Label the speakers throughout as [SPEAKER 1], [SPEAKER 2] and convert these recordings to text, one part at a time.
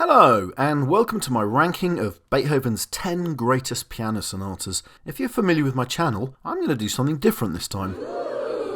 [SPEAKER 1] Hello, and welcome to my ranking of Beethoven's 10 greatest piano sonatas. If you're familiar with my channel, I'm going to do something different this time.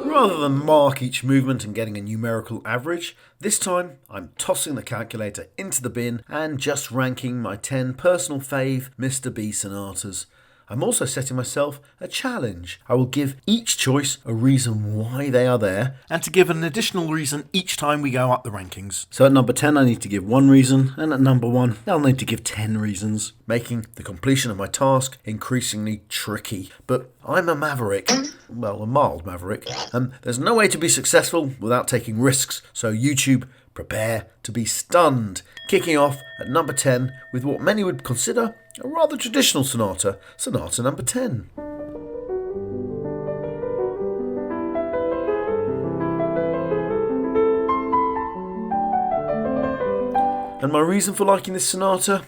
[SPEAKER 1] Rather than mark each movement and getting a numerical average, this time I'm tossing the calculator into the bin and just ranking my 10 personal fave Mr. B sonatas. I'm also setting myself a challenge. I will give each choice a reason why they are there, and to give an additional reason each time we go up the rankings. So at number 10 I need to give one reason, and at number 1 I'll need to give 10 reasons, making the completion of my task increasingly tricky. But I'm a maverick. Well, a mild maverick. And there's no way to be successful without taking risks, so YouTube, prepare to be stunned. Kicking off at number 10 with what many would consider a rather traditional sonata, Sonata number 10. And my reason for liking this sonata?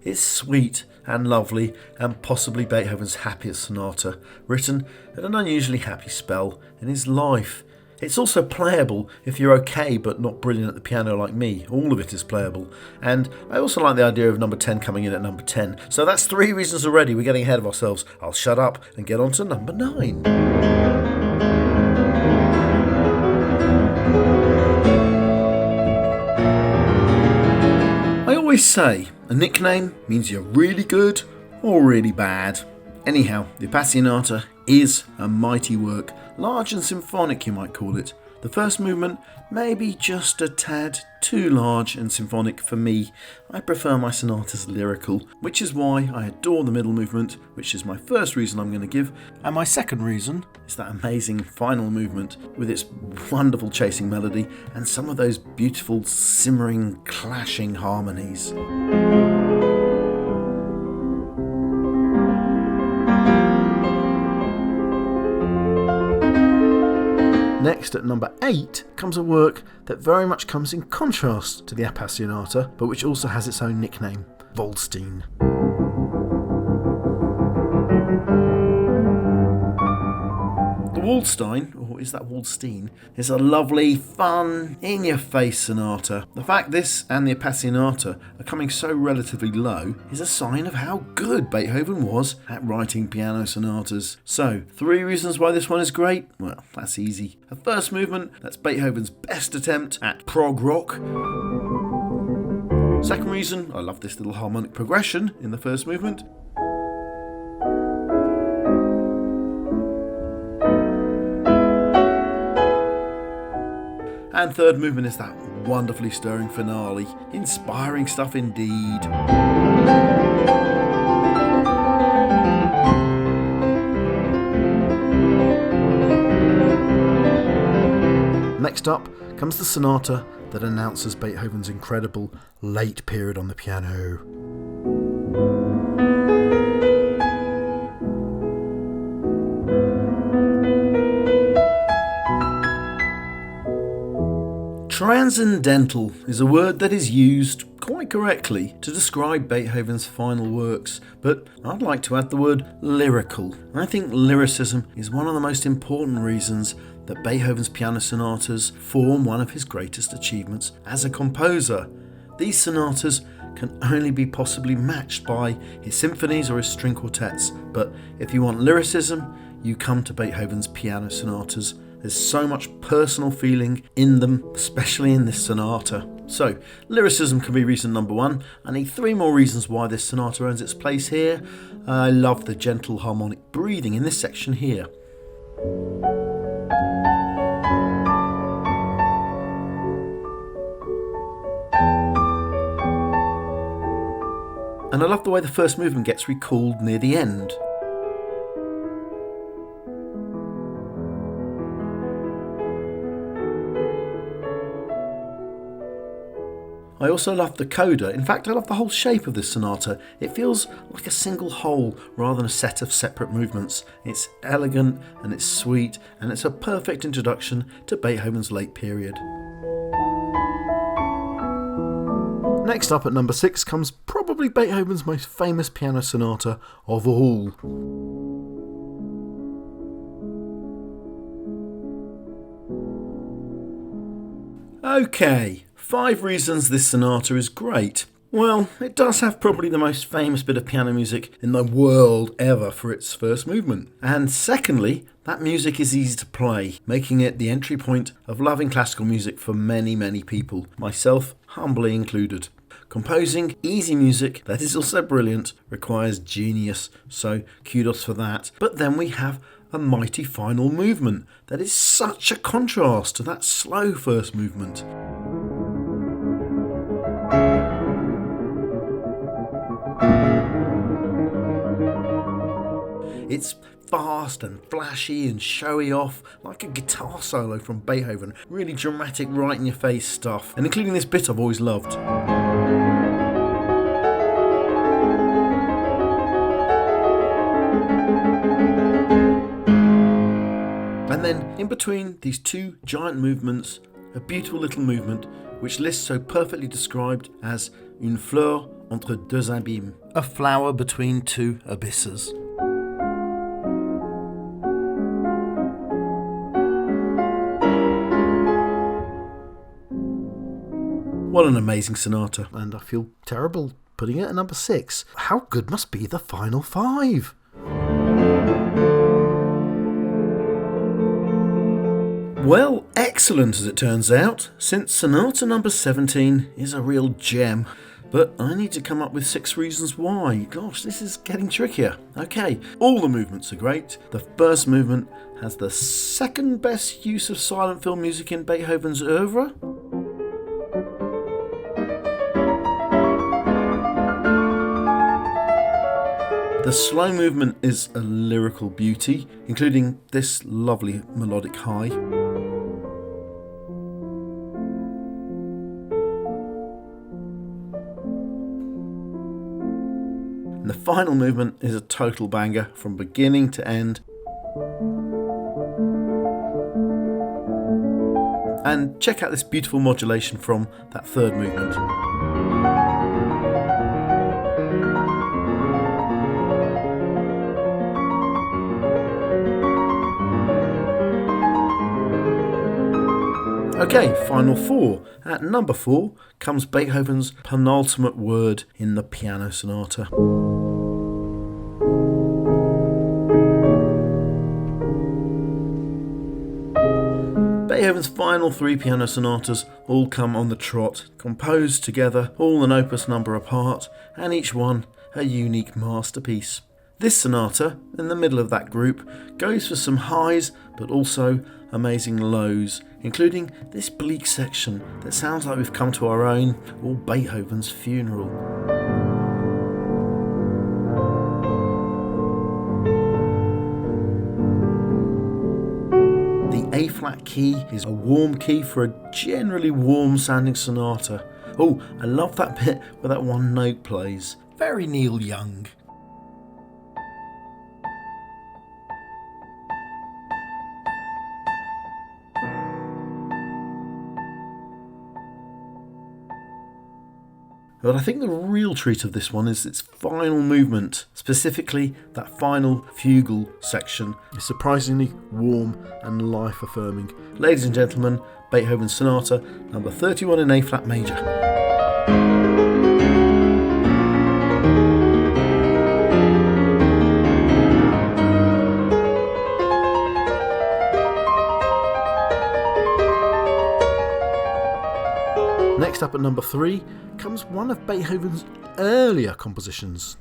[SPEAKER 1] It's sweet and lovely and possibly Beethoven's happiest sonata, written at an unusually happy spell in his life. It's also playable if you're okay but not brilliant at the piano like me. All of it is playable. And I also like the idea of number 10 coming in at number 10. So that's 3 reasons already. We're getting ahead of ourselves. I'll shut up and get on to number 9. I always say a nickname means you're really good or really bad. Anyhow, the Appassionata is a mighty work, large and symphonic you might call it. The first movement may be just a tad too large and symphonic for me. I prefer my sonatas lyrical, which is why I adore the middle movement, which is my first reason I'm going to give. And my second reason is that amazing final movement with its wonderful chasing melody and some of those beautiful simmering, clashing harmonies. Next, at number 8, comes a work that very much comes in contrast to the Appassionata, but which also has its own nickname, Waldstein. The Waldstein, or is that Waldstein, is a lovely, fun, in-your-face sonata. The fact this and the Appassionata are coming so relatively low is a sign of how good Beethoven was at writing piano sonatas. So, 3 reasons why this one is great? Well, that's easy. The first movement, that's Beethoven's best attempt at prog rock. Second reason, I love this little harmonic progression in the first movement. And third movement is that wonderfully stirring finale. Inspiring stuff indeed. Next up comes the sonata that announces Beethoven's incredible late period on the piano. Transcendental is a word that is used quite correctly to describe Beethoven's final works, but I'd like to add the word lyrical. I think lyricism is one of the most important reasons that Beethoven's piano sonatas form one of his greatest achievements as a composer. These sonatas can only be possibly matched by his symphonies or his string quartets, but if you want lyricism, you come to Beethoven's piano sonatas. There's so much personal feeling in them, especially in this sonata. So, lyricism can be reason number 1. I need 3 more reasons why this sonata earns its place here. I love the gentle harmonic breathing in this section here. And I love the way the first movement gets recalled near the end. I also love the coda. In fact, I love the whole shape of this sonata. It feels like a single whole rather than a set of separate movements. It's elegant and it's sweet, and it's a perfect introduction to Beethoven's late period. Next up at number 6 comes probably Beethoven's most famous piano sonata of all. Okay, 5 reasons this sonata is great. Well, it does have probably the most famous bit of piano music in the world ever for its first movement. And secondly, that music is easy to play, making it the entry point of loving classical music for many, many people, myself humbly included. Composing easy music that is also brilliant requires genius, so kudos for that. But then we have a mighty final movement that is such a contrast to that slow first movement. It's fast and flashy and showy off, like a guitar solo from Beethoven. Really dramatic, right in your face stuff, and including this bit I've always loved. And then, in between these two giant movements, a beautiful little movement which Liszt so perfectly described as une fleur entre deux abîmes, a flower between two abysses. What an amazing sonata, and I feel terrible putting it at number 6. How good must be the final 5? Well, excellent as it turns out, since Sonata number 17 is a real gem. But I need to come up with 6 reasons why. Gosh, this is getting trickier. Okay, all the movements are great. The first movement has the second best use of silent film music in Beethoven's oeuvre. The slow movement is a lyrical beauty, including this lovely melodic high. And the final movement is a total banger from beginning to end. And check out this beautiful modulation from that third movement. Okay, final 4. At number 4 comes Beethoven's penultimate word in the piano sonata. Beethoven's final 3 piano sonatas all come on the trot, composed together, all an opus number apart, and each one a unique masterpiece. This sonata, in the middle of that group, goes for some highs but also amazing lows, including this bleak section that sounds like we've come to our own, or Beethoven's funeral. The A-flat key is a warm key for a generally warm sounding sonata. Oh, I love that bit where that one note plays. Very Neil Young. But I think the real treat of this one is its final movement, specifically that final fugal section. It's surprisingly warm and life-affirming. Ladies and gentlemen, Beethoven's Sonata, number 31 in A-flat major. Next up at number 3 comes one of Beethoven's earlier compositions.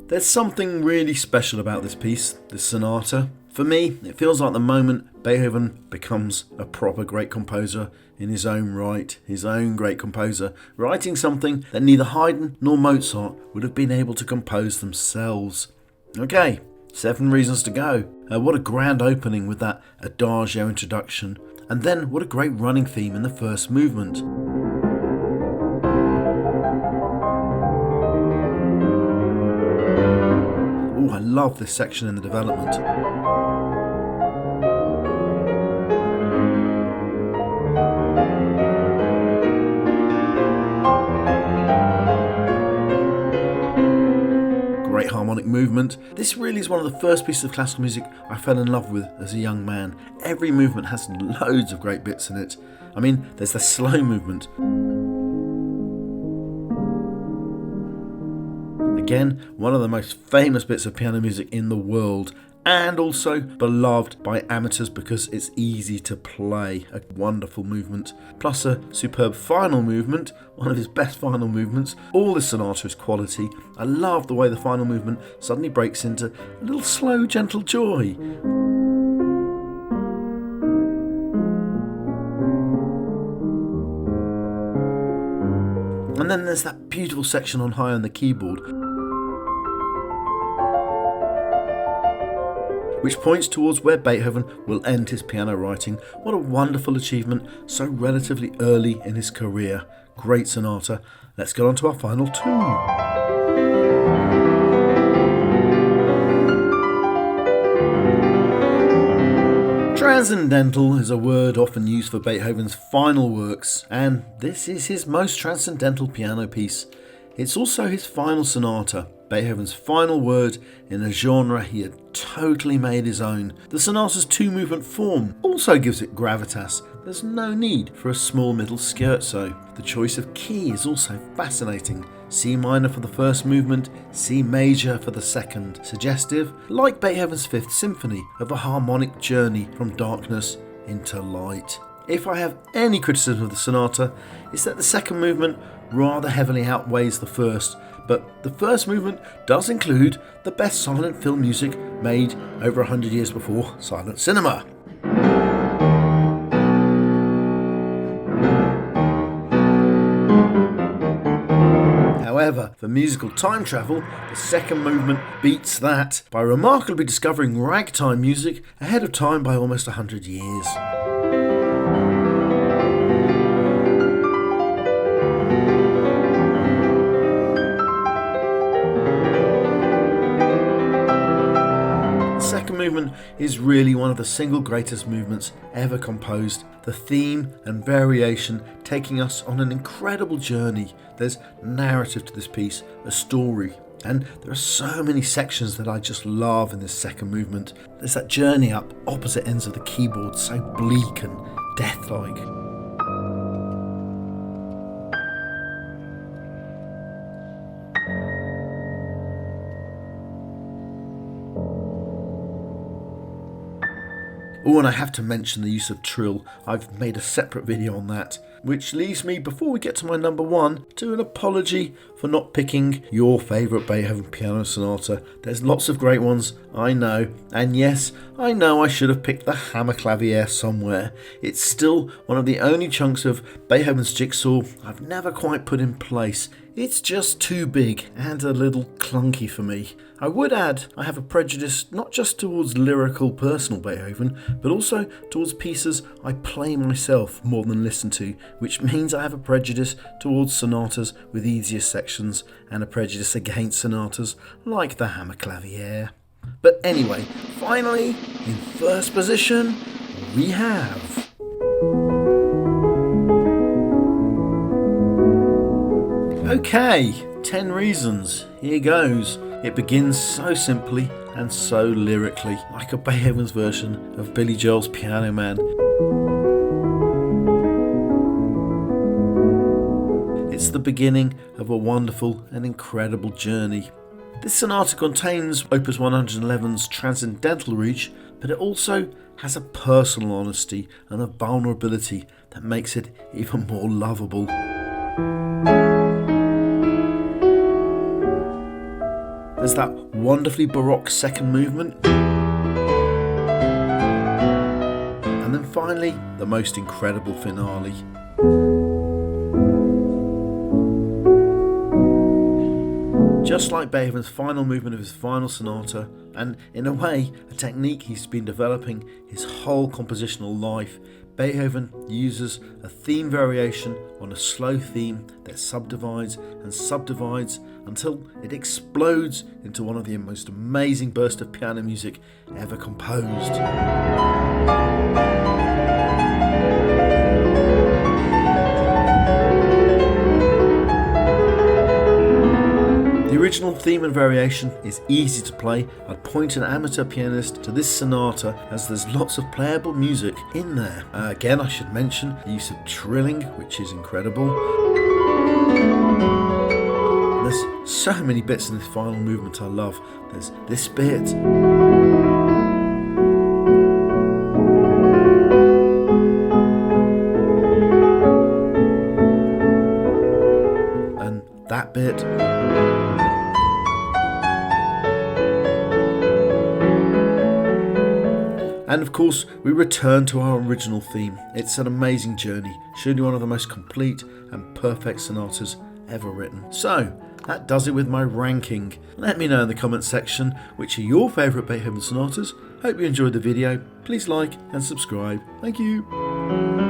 [SPEAKER 1] There's something really special about this piece, this sonata. For me, it feels like the moment Beethoven becomes a proper great composer in his own right, his own great composer, writing something that neither Haydn nor Mozart would have been able to compose themselves. Okay, 7 reasons to go. What a grand opening with that adagio introduction. And then what a great running theme in the first movement. Oh, I love this section in the development. Great harmonic harmonic movement. This really is one of the first pieces of classical music I fell in love with as a young man. Every movement has loads of great bits in it. I mean, there's the slow movement. Again, one of the most famous bits of piano music in the world, and also beloved by amateurs because it's easy to play. A wonderful movement, plus a superb final movement, one of his best final movements. All this sonata is quality. I love the way the final movement suddenly breaks into a little slow, gentle joy. And then there's that beautiful section on high on the keyboard, which points towards where Beethoven will end his piano writing. What a wonderful achievement so relatively early in his career. Great sonata. Let's get on to our final two. Transcendental is a word often used for Beethoven's final works, and this is his most transcendental piano piece. It's also his final sonata, Beethoven's final word in a genre he had totally made his own. The sonata's two-movement form also gives it gravitas. There's no need for a small middle scherzo. The choice of key is also fascinating. C minor for the first movement, C major for the second. Suggestive, like Beethoven's Fifth Symphony, of a harmonic journey from darkness into light. If I have any criticism of the sonata, it's that the second movement rather heavily outweighs the first, but the first movement does include the best silent film music made over 100 years before silent cinema. However, for musical time travel, the second movement beats that by remarkably discovering ragtime music ahead of time by almost 100 years. Movement is really one of the single greatest movements ever composed. The theme and variation taking us on an incredible journey. There's narrative to this piece, a story, and there are so many sections that I just love in this second movement. There's that journey up opposite ends of the keyboard, so bleak and death-like. Oh, and I have to mention the use of trill. I've made a separate video on that, which leaves me, before we get to my number one, to an apology for not picking your favourite Beethoven piano sonata. There's lots of great ones, I know, and yes, I know I should have picked the Hammerklavier somewhere. It's still one of the only chunks of Beethoven's jigsaw I've never quite put in place. It's just too big and a little clunky for me. I would add I have a prejudice not just towards lyrical personal Beethoven, but also towards pieces I play myself more than listen to, which means I have a prejudice towards sonatas with easier sections and a prejudice against sonatas like the Hammerklavier. But anyway, finally, in first position, we have... Okay, 10 reasons. Here goes. It begins so simply and so lyrically, like a Beethoven's version of Billy Joel's Piano Man. It's the beginning of a wonderful and incredible journey. This sonata contains Opus 111's transcendental reach, but it also has a personal honesty and a vulnerability that makes it even more lovable. There's that wonderfully baroque second movement. And then finally, the most incredible finale. Just like Beethoven's final movement of his final sonata, and in a way, a technique he's been developing his whole compositional life, Beethoven uses a theme variation on a slow theme that subdivides and subdivides until it explodes into one of the most amazing bursts of piano music ever composed. The original theme and variation is easy to play. I'd point an amateur pianist to this sonata as there's lots of playable music in there. Again, I should mention the use of trilling, which is incredible. There's so many bits in this final movement I love. There's this bit. And that bit. And of course, we return to our original theme. It's an amazing journey, surely one of the most complete and perfect sonatas ever written. So, that does it with my ranking. Let me know in the comments section which are your favourite Beethoven sonatas. Hope you enjoyed the video. Please like and subscribe. Thank you.